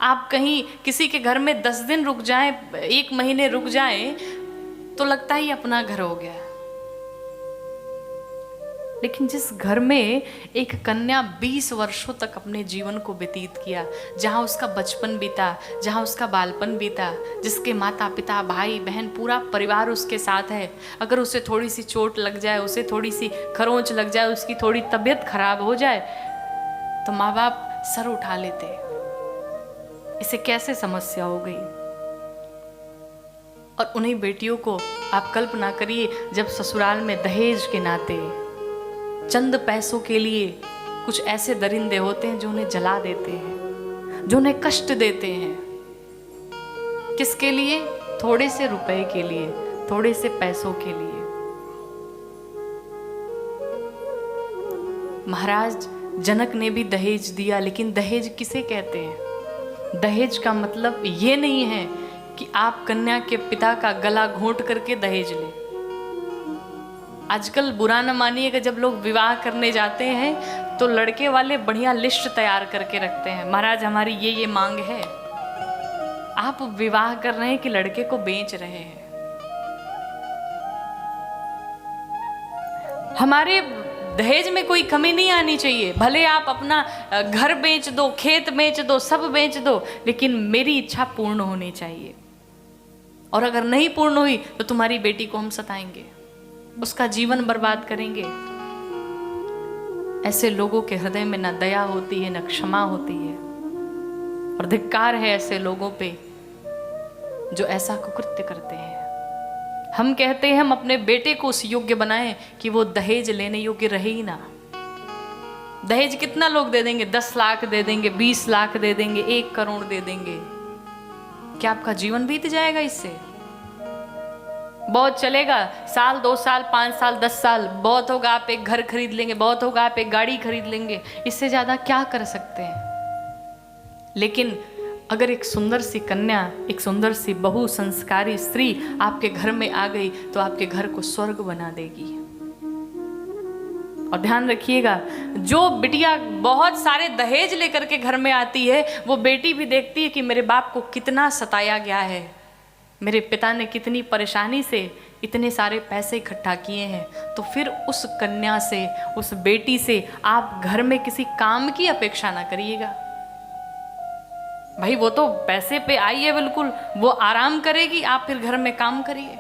आप कहीं किसी के घर में 10 दिन रुक जाएं, 1 महीने रुक जाएं, तो लगता ही अपना घर हो गया। लेकिन जिस घर में एक कन्या 20 वर्षों तक अपने जीवन को व्यतीत किया, जहाँ उसका बचपन बीता, जहाँ उसका बालपन बीता, जिसके माता पिता भाई बहन पूरा परिवार उसके साथ है, अगर उसे थोड़ी सी चोट लग जाए, उसे थोड़ी सी खरोंच लग जाए, उसकी थोड़ी तबीयत खराब हो जाए, तो माँ बाप सर उठा लेते, इसे कैसे समस्या हो गई। और उन्हीं बेटियों को आप कल्पना करिए, जब ससुराल में दहेज के नाते चंद पैसों के लिए कुछ ऐसे दरिंदे होते हैं जो उन्हें जला देते हैं, जो उन्हें कष्ट देते हैं। किसके लिए? थोड़े से रुपए के लिए, थोड़े से पैसों के लिए। महाराज जनक ने भी दहेज दिया, लेकिन दहेज किसे कहते हैं? दहेज का मतलब ये नहीं है कि आप कन्या के पिता का गला घोंट करके दहेज लें। आजकल बुरा न मानिएगा, जब लोग विवाह करने जाते हैं तो लड़के वाले बढ़िया लिस्ट तैयार करके रखते हैं, महाराज हमारी ये मांग है। आप विवाह कर रहे हैं कि लड़के को बेच रहे हैं? हमारे दहेज में कोई कमी नहीं आनी चाहिए, भले आप अपना घर बेच दो, खेत बेच दो, सब बेच दो, लेकिन मेरी इच्छा पूर्ण होनी चाहिए। और अगर नहीं पूर्ण हुई तो तुम्हारी बेटी को हम सताएंगे, उसका जीवन बर्बाद करेंगे। ऐसे लोगों के हृदय में न दया होती है, न क्षमा होती है, और धिक्कार है ऐसे लोगों पे जो ऐसा कुकृत्य करते हैं। हम कहते हैं हम अपने बेटे को उस योग्य बनाएं कि वो दहेज लेने योग्य रहे ही ना। दहेज कितना लोग दे देंगे? 10 लाख दे देंगे, 20 लाख दे देंगे, 1 करोड़ दे देंगे। क्या आपका जीवन बीत जाएगा इससे? बहुत चलेगा, साल 2 साल 5 साल 10 साल बहुत होगा, आप एक घर खरीद लेंगे, बहुत होगा आप एक गाड़ी खरीद लेंगे, इससे ज्यादा क्या कर सकते हैं। लेकिन अगर एक सुंदर सी कन्या, एक सुंदर सी बहु, संस्कारी स्त्री आपके घर में आ गई तो आपके घर को स्वर्ग बना देगी। और ध्यान रखिएगा, जो बिटिया बहुत सारे दहेज लेकर के घर में आती है, वो बेटी भी देखती है कि मेरे बाप को कितना सताया गया है, मेरे पिता ने कितनी परेशानी से इतने सारे पैसे इकट्ठा किए हैं। तो फिर उस कन्या से, उस बेटी से आप घर में किसी काम की अपेक्षा ना करिएगा। भाई वो तो पैसे पे आई है, बिल्कुल वो आराम करेगी, आप फिर घर में काम करिए।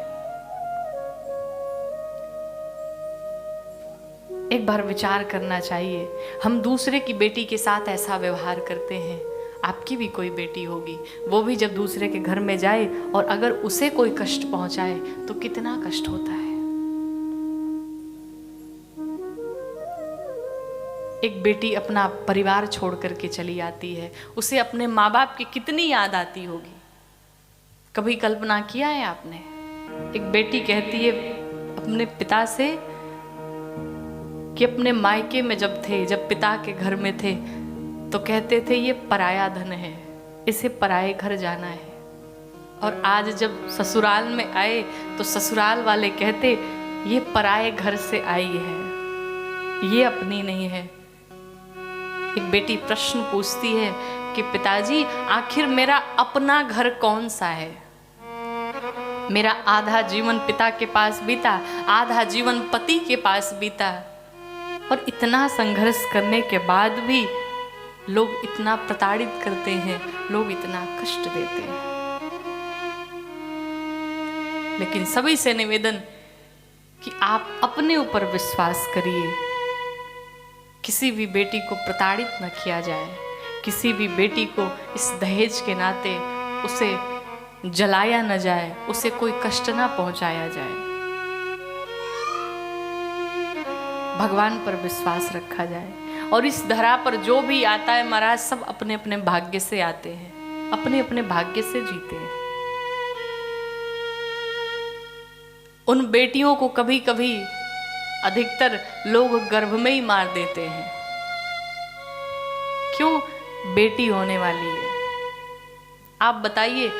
एक बार विचार करना चाहिए, हम दूसरे की बेटी के साथ ऐसा व्यवहार करते हैं, आपकी भी कोई बेटी होगी, वो भी जब दूसरे के घर में जाए और अगर उसे कोई कष्ट पहुंचाए तो कितना कष्ट होता है। एक बेटी अपना परिवार छोड़ करके चली आती है, उसे अपने माँ बाप की कितनी याद आती होगी। कभी कल्पना किया है आपने? एक बेटी कहती है अपने पिता से कि अपने मायके में जब थे, जब पिता के घर में थे, तो कहते थे ये पराया धन है, इसे पराए घर जाना है। और आज जब ससुराल में आए तो ससुराल वाले कहते ये पराए घर से आई है, ये अपनी नहीं है। एक बेटी प्रश्न पूछती है कि पिताजी आखिर मेरा अपना घर कौन सा है? मेरा आधा जीवन पिता के पास बीता, आधा जीवन पति के पास बीता, और इतना संघर्ष करने के बाद भी लोग इतना प्रताड़ित करते हैं, लोग इतना कष्ट देते हैं। लेकिन सभी से निवेदन कि आप अपने ऊपर विश्वास करिए, किसी भी बेटी को प्रताड़ित न किया जाए, किसी भी बेटी को इस दहेज के नाते उसे जलाया न जाए, उसे कोई कष्ट ना पहुंचाया जाए। भगवान पर विश्वास रखा जाए। और इस धरा पर जो भी आता है महाराज, सब अपने अपने भाग्य से आते हैं, अपने अपने भाग्य से जीते हैं। उन बेटियों को कभी कभी अधिकतर लोग गर्भ में ही मार देते हैं। क्यों? बेटी होने वाली है। आप बताइए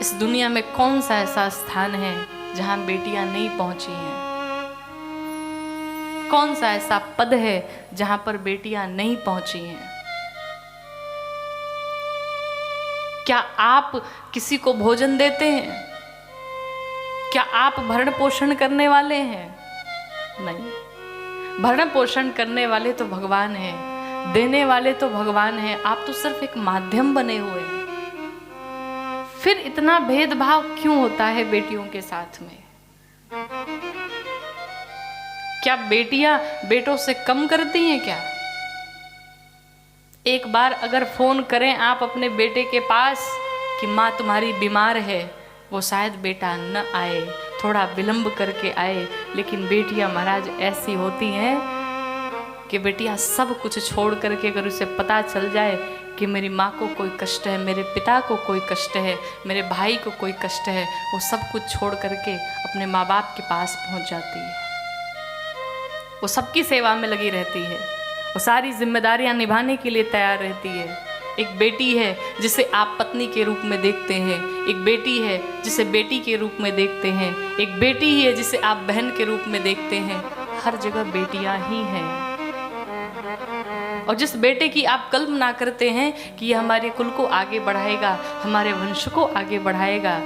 इस दुनिया में कौन सा ऐसा स्थान है जहां बेटियां नहीं पहुंची हैं? कौन सा ऐसा पद है जहां पर बेटियां नहीं पहुंची हैं? क्या आप किसी को भोजन देते हैं? क्या आप भरण पोषण करने वाले हैं? नहीं, भरण पोषण करने वाले तो भगवान हैं, देने वाले तो भगवान हैं, आप तो सिर्फ एक माध्यम बने हुए हैं। फिर इतना भेदभाव क्यों होता है बेटियों के साथ में? क्या बेटियां बेटों से कम करती हैं क्या? एक बार अगर फोन करें आप अपने बेटे के पास कि माँ तुम्हारी बीमार है, वो शायद बेटा न आए, थोड़ा विलंब करके आए, लेकिन बेटियां महाराज ऐसी होती हैं कि बेटियां सब कुछ छोड़ करके, अगर उसे पता चल जाए कि मेरी माँ को कोई कष्ट है, मेरे पिता को कोई कष्ट है, मेरे भाई को कोई कष्ट है, वो सब कुछ छोड़ करके अपने माँ बाप के पास पहुँच जाती है। वो सबकी सेवा में लगी रहती है, वो सारी जिम्मेदारियां निभाने के लिए तैयार रहती है। एक बेटी है जिसे आप पत्नी के रूप में देखते हैं, एक बेटी है जिसे बेटी के रूप में देखते हैं, एक बेटी ही है जिसे आप बहन के रूप में देखते हैं। हर जगह बेटियां ही हैं। और जिस बेटे की आप कल्पना करते हैं कि यह हमारे कुल को आगे बढ़ाएगा, हमारे वंश को आगे बढ़ाएगा,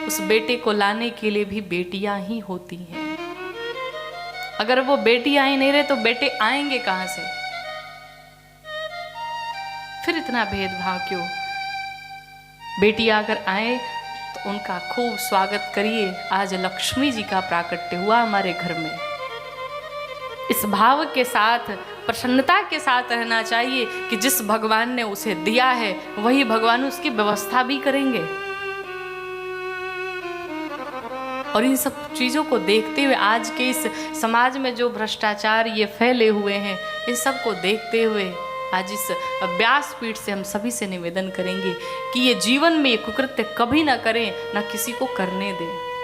उस बेटे को लाने के लिए भी बेटियां ही होती हैं। अगर वो बेटियां ही नहीं रहे तो बेटे आएंगे कहां से? फिर इतना भेदभाव क्यों? बेटियां अगर आए तो उनका खूब स्वागत करिए। आज लक्ष्मी जी का प्राकट्य हुआ हमारे घर में। इस भाव के साथ, प्रसन्नता के साथ रहना चाहिए कि जिस भगवान ने उसे दिया है वही भगवान उसकी व्यवस्था भी करेंगे। और इन सब चीज़ों को देखते हुए, आज के इस समाज में जो भ्रष्टाचार ये फैले हुए हैं, इस सब को देखते हुए आज इस व्यासपीठ से हम सभी से निवेदन करेंगे कि ये जीवन में ये कुकृत्य कभी ना करें, ना किसी को करने दें।